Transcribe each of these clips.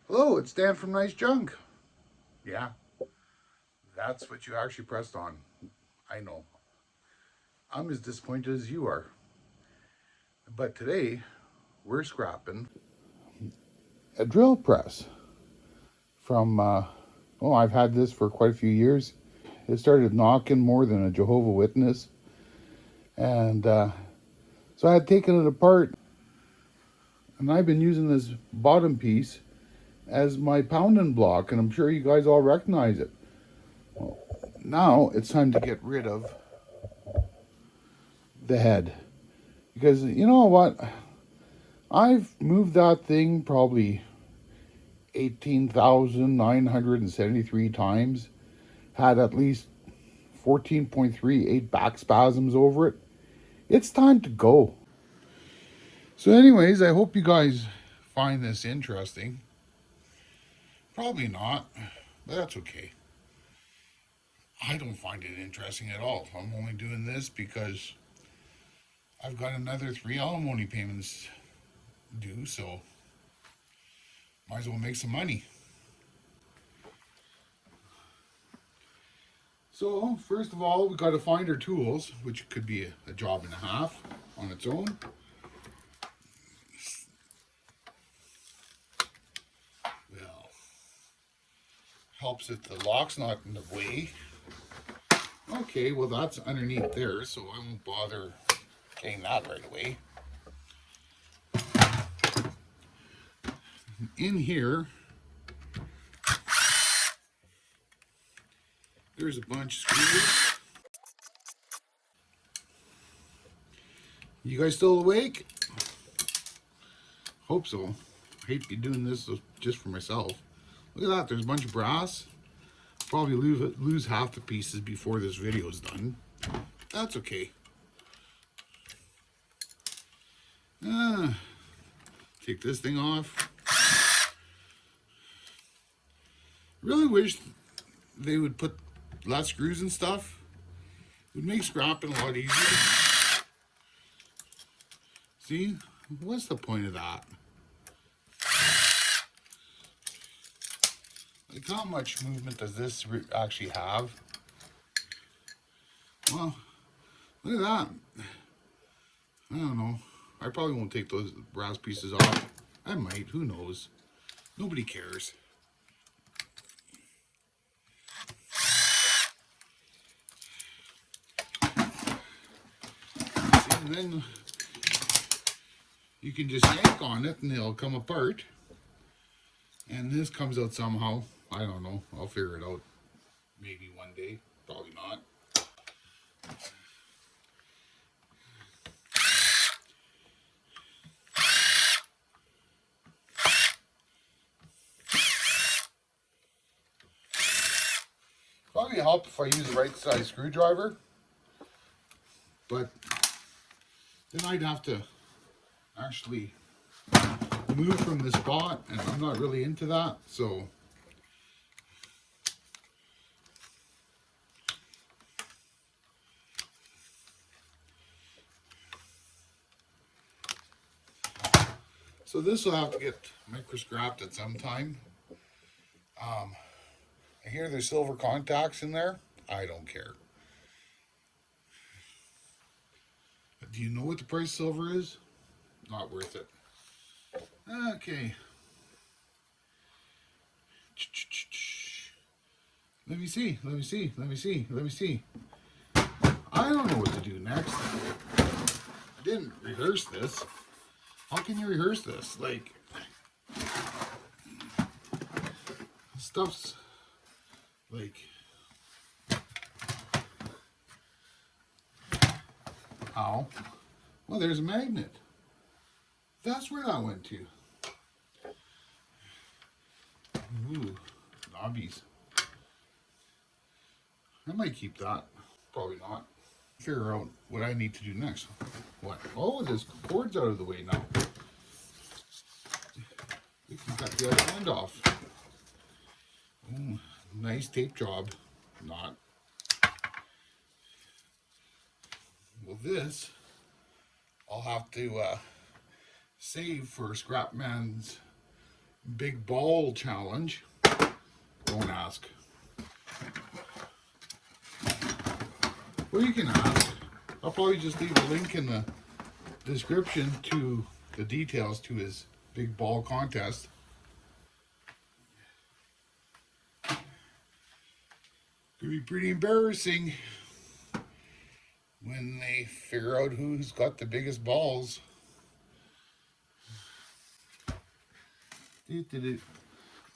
Hello, it's Dan from Nice Junk. Yeah, that's what you actually pressed on. I know. I'm as disappointed as you are. But today, we're scrapping a drill press from, I've had this for quite a few years. It started knocking more than a Jehovah's Witness. And so I had taken it apart. And I've been using this bottom piece as my pounding block. And I'm sure you guys all recognize it. Well, now it's time to get rid of the head. Because you know what? I've moved that thing probably 18,973 times. Had at least 14.38 back spasms over it. It's time to go. So anyways, I hope you guys find this interesting. Probably not, but that's okay. I don't find it interesting at all. I'm only doing this because I've got another 3 alimony payments due, so might as well make some money. So, first of all, we got to find our tools, which could be a job and a half on its own. Well, helps if the lock's not in the way. Okay, well that's underneath there, so I won't bother getting that right away. In here, there's a bunch of screws. You guys still awake? Hope so. I hate to be doing this just for myself. Look at that, there's a bunch of brass. Probably lose half the pieces before this video is done. That's okay. Take this thing off. Really wish they would put less screws and stuff. It would make scrapping a lot easier. See? What's the point of that? Like, how much movement does this actually have? Well, look at that. I don't know. I probably won't take those brass pieces off. I might. Who knows? Nobody cares. See, and then you can just yank on it and they'll come apart. And this comes out somehow. I don't know. I'll figure it out. Maybe one day. Probably not. Probably help if I use the right size screwdriver. But then I'd have to actually move from the spot, and I'm not really into that, so this will have to get micro-scrapped at some time. I hear there's silver contacts in there. I don't care. But do you know what the price of silver is? Not worth it. Okay. Let me see. I don't know what to do next. I didn't rehearse this. How can you rehearse this? Like, stuff's like, ow. Well, there's a magnet. That's where that went to. Ooh, knobbies. I might keep that. Probably not. Figure out what I need to do next. What? Oh, this cord's out of the way now. We can cut the other end off. Ooh, nice tape job. Not. We'll this I'll have to save for Scrapman's big ball challenge. Don't ask. Well, you can ask. I'll probably just leave a link in the description to the details to his big ball contest. Could be pretty embarrassing when they figure out who's got the biggest balls.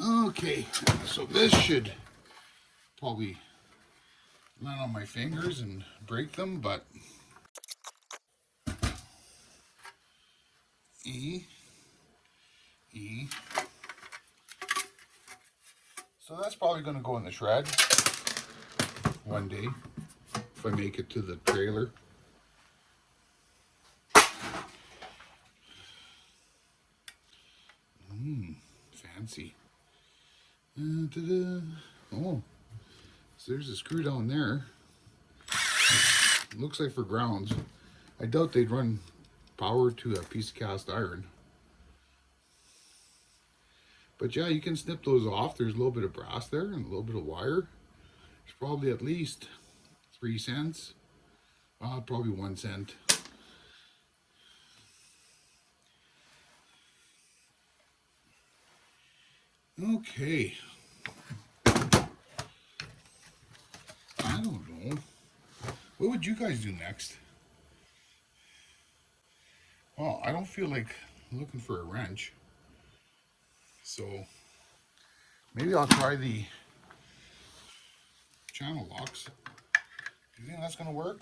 Okay, so this should probably land on my fingers and break them, but E. So that's probably going to go in the shred one day if I make it to the trailer. Fancy. Oh, so there's a screw down there. Looks like for grounds. I doubt they'd run power to a piece of cast iron. But yeah, you can snip those off. There's a little bit of brass there and a little bit of wire. It's probably at least 3 cents. Probably 1 cent. Okay. I don't know. What would you guys do next? Well, I don't feel like looking for a wrench. So maybe I'll try the channel locks. Do you think that's going to work?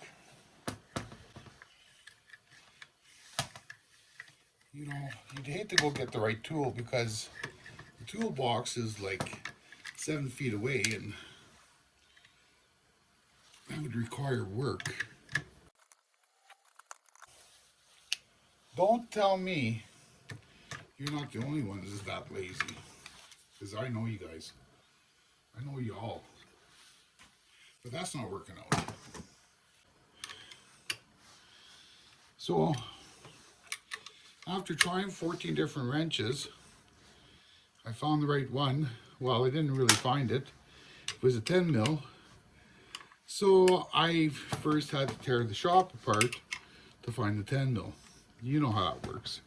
You know, you'd hate to go get the right tool because the toolbox is like 7 feet away and that would require work. Don't tell me you're not the only one that's that lazy. Because I know you guys. I know you all. But that's not working out. So, after trying 14 different wrenches, I found the right one. Well, I didn't really find it. It was a 10 mil. So I first had to tear the shop apart to find the 10 mil. You know how that works.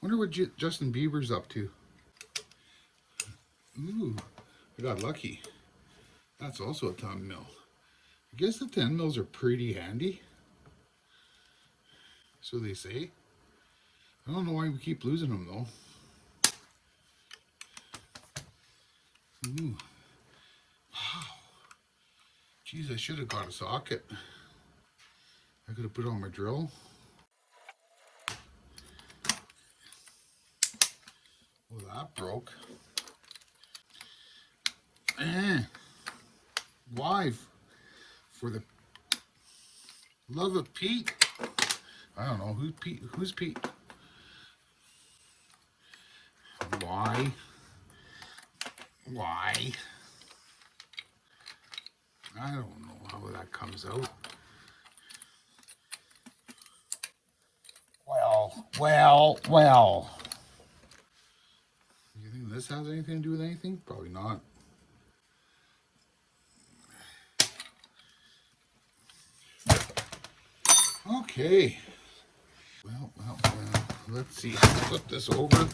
Wonder what Justin Bieber's up to. Ooh, I got lucky. That's also a 10 mil. I guess the 10 mils are pretty handy. So they say. I don't know why we keep losing them though. Ooh. Wow. Jeez, I should have got a socket. I could have put on my drill. Well, that broke. Why? For the love of Pete? I don't know. Who's Pete? Who's Pete? Why? Why? I don't know how that comes out. Well. You think this has anything to do with anything? Probably not. Okay. Well. Let's see. Flip this over.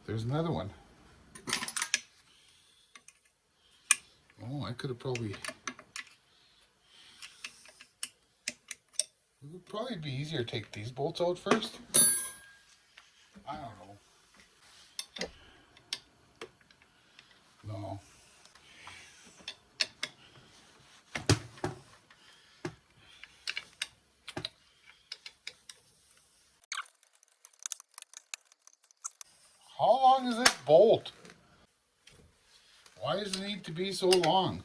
There's another one. Oh, I could have probably... It would probably be easier to take these bolts out first. I don't know. No. How long is this bolt? Why does it need to be so long?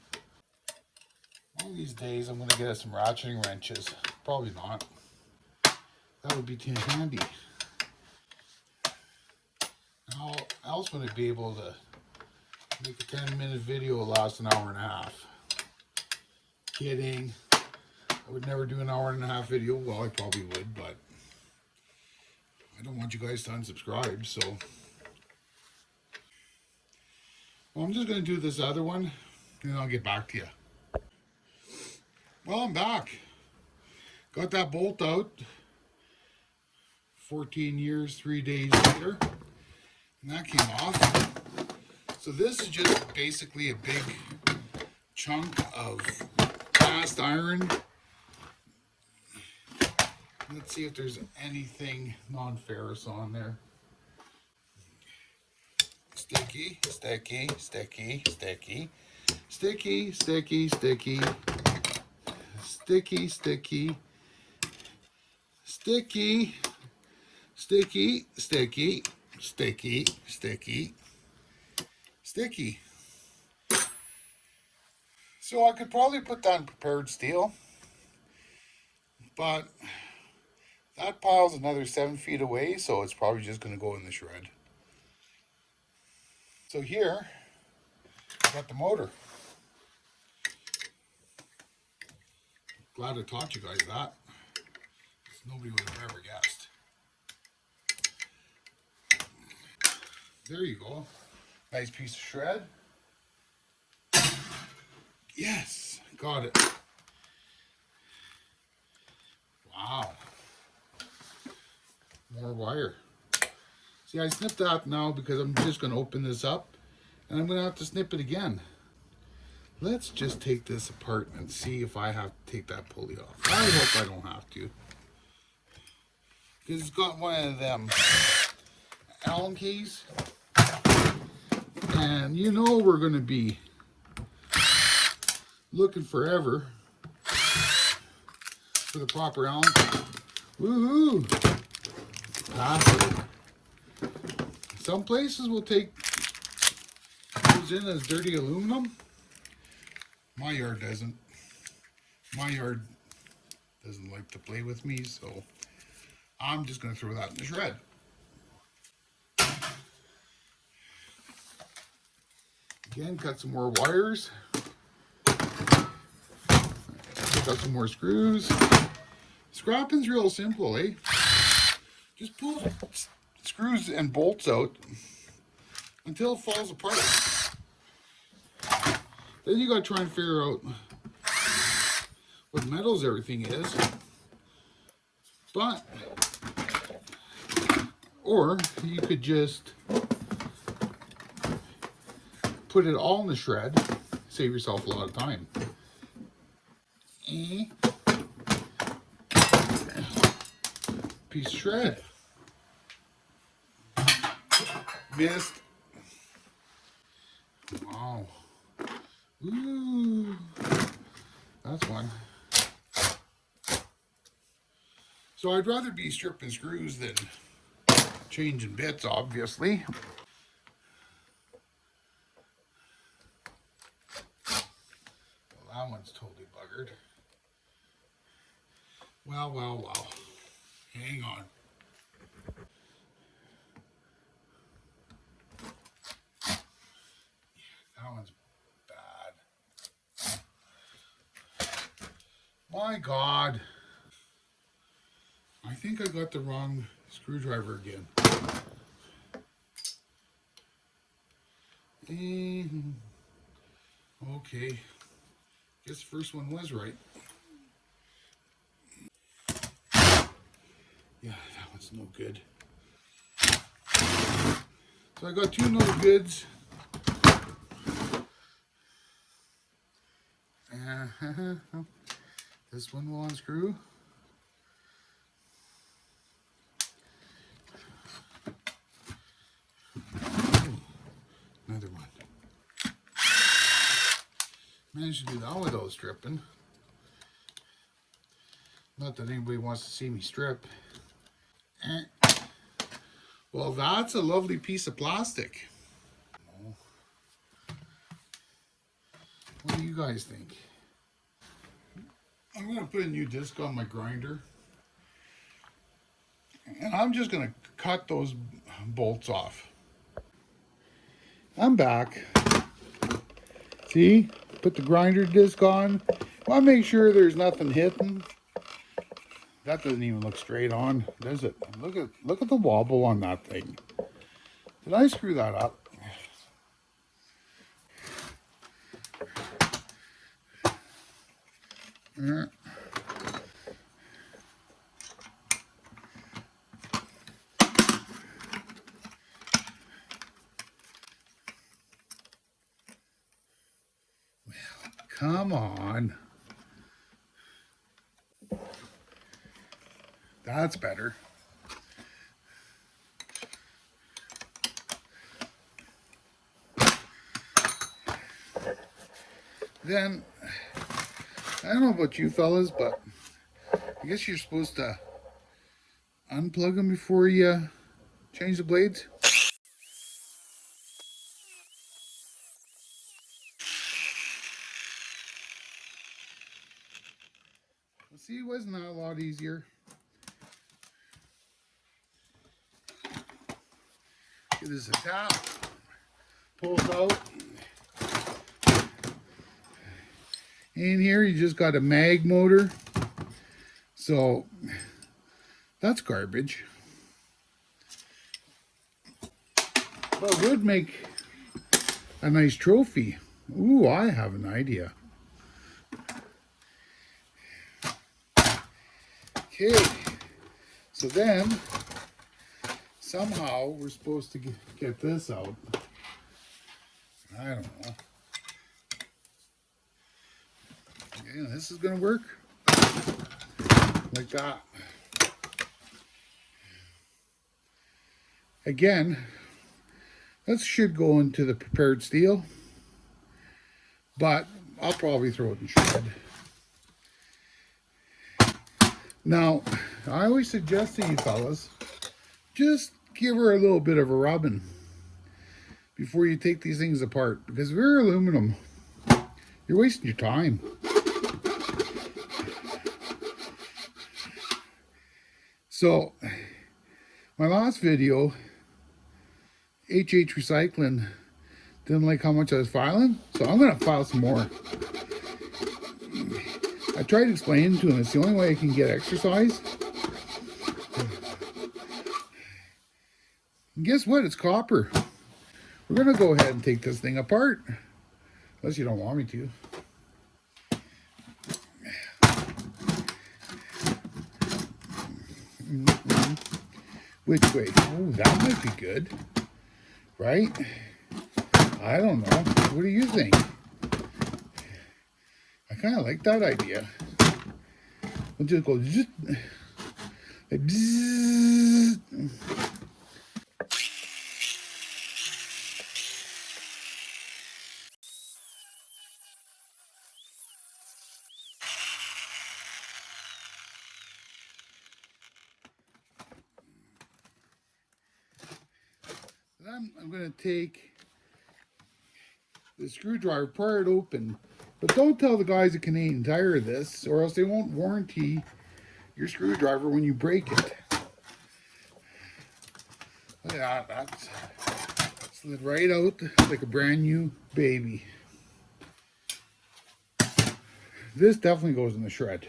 One of these days I'm going to get us some ratcheting wrenches. Probably not. That would be too handy. How else would I be able to Make a 10-minute video last an hour and a half. Kidding. I would never do an hour and a half video. Well, I probably would, but I don't want you guys to unsubscribe, so. Well, I'm just going to do this other one, and then I'll get back to you. Well, I'm back. Got that bolt out 14 years, 3 days later, and that came off. So this is just basically a big chunk of cast iron. Let's see if there's anything non-ferrous on there. Sticky, sticky, sticky, sticky, sticky, sticky, sticky, sticky, sticky, sticky, sticky, sticky, sticky, sticky, sticky. So I could probably put that in prepared steel, but that pile's another 7 feet away, so it's probably just going to go in the shred. So here, I got the motor. Glad I taught you guys that. Nobody would have ever guessed. There you go. Nice piece of shred. Yes, got it. Wow. More wire. See, I snipped that now because I'm just going to open this up and I'm going to have to snip it again. Let's just take this apart and see if I have to take that pulley off. I hope I don't have to. Because it's got one of them Allen keys. And you know we're going to be looking forever for the proper Allen key. Woohoo! Classic. Some places will take those in as dirty aluminum. My yard doesn't. My yard doesn't like to play with me, so I'm just going to throw that in the shred. Again, cut some more wires. Got some more screws. Scrapping's real simple, eh? Just pull screws and bolts out until it falls apart. Then you gotta try and figure out what metals everything is. But, or you could just put it all in the shred, save yourself a lot of time. Piece of shred. Missed. Wow. Ooh. That's one. So I'd rather be stripping screws than changing bits, obviously. Well, that one's totally buggered. Well, well, well. Hang on. That one's bad. My God. I think I got the wrong screwdriver again. Okay. Guess the first one was right. Yeah, that one's no good. So I got two no goods. This one will unscrew. Another one. Managed to do that without stripping. Not that anybody wants to see me strip. Well, that's a lovely piece of plastic. What do you guys think? I'm going to put a new disc on my grinder. And I'm just going to cut those bolts off. I'm back. See? Put the grinder disc on. Want to make sure there's nothing hitting. That doesn't even look straight on, does it? Look at the wobble on that thing. Did I screw that up? Come on. That's better. Then, I don't know about you fellas, but I guess you're supposed to unplug them before you change the blades. See, wasn't that a lot easier? Give this a tap. Pulls out. In here, you just got a mag motor. So, that's garbage. But would make a nice trophy. Ooh, I have an idea. Okay, so then somehow we're supposed to get this out. I don't know. Yeah, this is gonna work like that. Again, this should go into the prepared steel, but I'll probably throw it in shred. Now, I always suggest to you fellas, just give her a little bit of a rubbing before you take these things apart, because they're aluminum. You're wasting your time. So, my last video, HH Recycling didn't like how much I was filing, so I'm going to file some more. I tried explaining to him it's the only way I can get exercise. And guess what? It's copper. We're going to go ahead and take this thing apart. Unless you don't want me to. Which way? Oh, that might be good. Right? I don't know. What do you think? I kind of like that idea. We'll just go zzz, like bzzz. Then I'm going to take the screwdriver, pry it open. But don't tell the guys at Canadian Tire this, or else they won't warranty your screwdriver when you break it. Look at that. That's slid right out like a brand new baby. This definitely goes in the shred.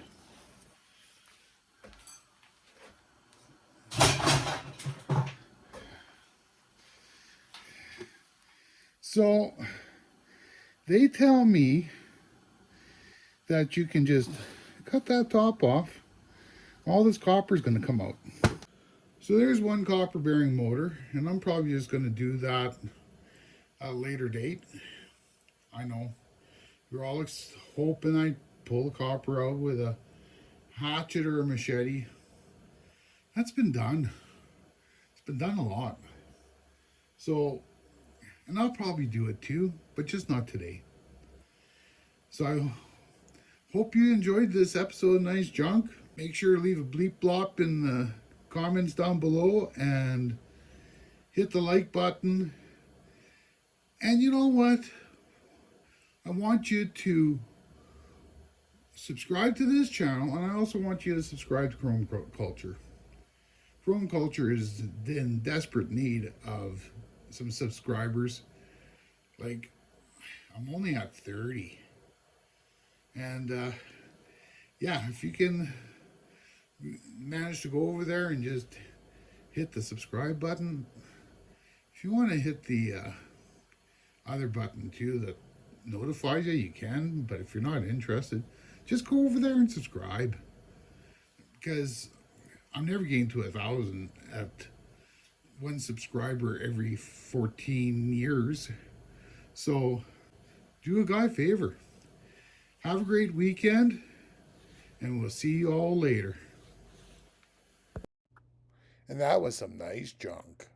So they tell me that you can just cut that top off. All this copper is going to come out. So there's one copper bearing motor, and I'm probably just going to do that at a later date. I know you're all hoping I pull the copper out with a hatchet or a machete. That's been done. It's been done a lot. So, and I'll probably do it too, but just not today. So I hope you enjoyed this episode of Nice Junk. Make sure to leave a bleep blop in the comments down below and hit the like button. And you know what? I want you to subscribe to this channel, and I also want you to subscribe to Chrome Culture. Chrome Culture is in desperate need of some subscribers. Like, I'm only at 30. And yeah, if you can manage to go over there and just hit the subscribe button, if you want to hit the other button too that notifies you, you can. But if you're not interested, just go over there and subscribe, because I'm never getting to 1,000 at one subscriber every 14 years. So do a guy a favor. Have a great weekend, and we'll see you all later. And that was some nice junk.